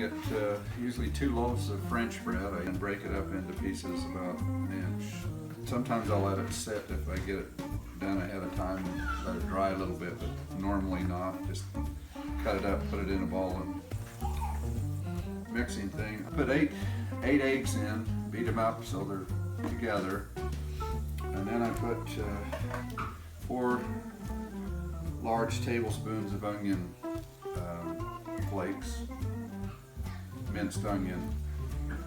get usually 2 loaves of French bread. I break it up into pieces about an inch. Sometimes I'll let it sit if I get it done ahead of time and let it dry a little bit, but normally not. Just cut it up, put it in a bowl, and mixing thing. I put eight eggs in, beat them up so they're together, and then I put 4 large tablespoons of onion flakes, minced onion,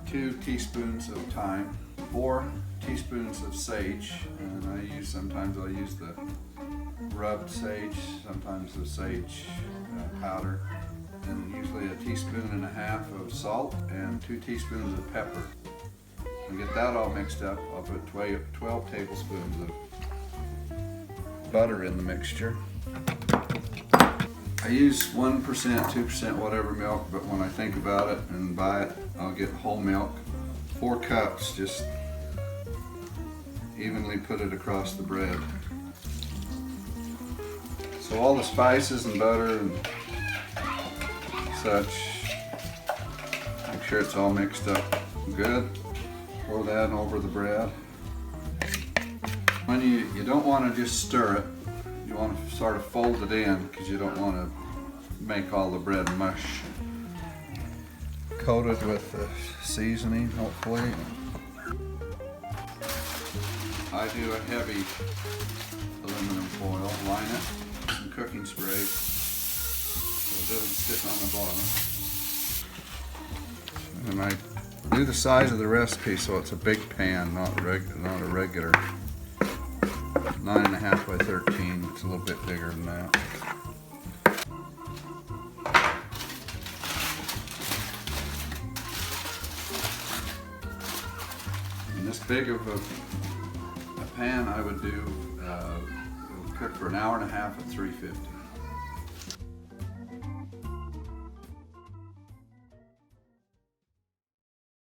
2 teaspoons of thyme, 4 teaspoons of sage, and sometimes I'll use the rubbed sage, sometimes the sage powder, and usually 1.5 teaspoons of salt and 2 teaspoons of pepper. And get that all mixed up, I'll put 12 tablespoons of butter in the mixture. I use 1%, 2%, whatever milk, but when I think about it and buy it, I'll get whole milk. 4 cups, just evenly put it across the bread. So all the spices and butter and such, make sure it's all mixed up good. Pour that over the bread. When you don't want to just stir it, you want to sort of fold it in because you don't want to make all the bread mush. Coat it with the seasoning, hopefully. I do a heavy aluminum foil, line it with some cooking spray so it doesn't sit on the bottom. And I do the size of the recipe so it's a big pan, not a regular 9.5 by 13. It's a little bit bigger than that. In this big of a pan, I would do cook for 1.5 hours at 350.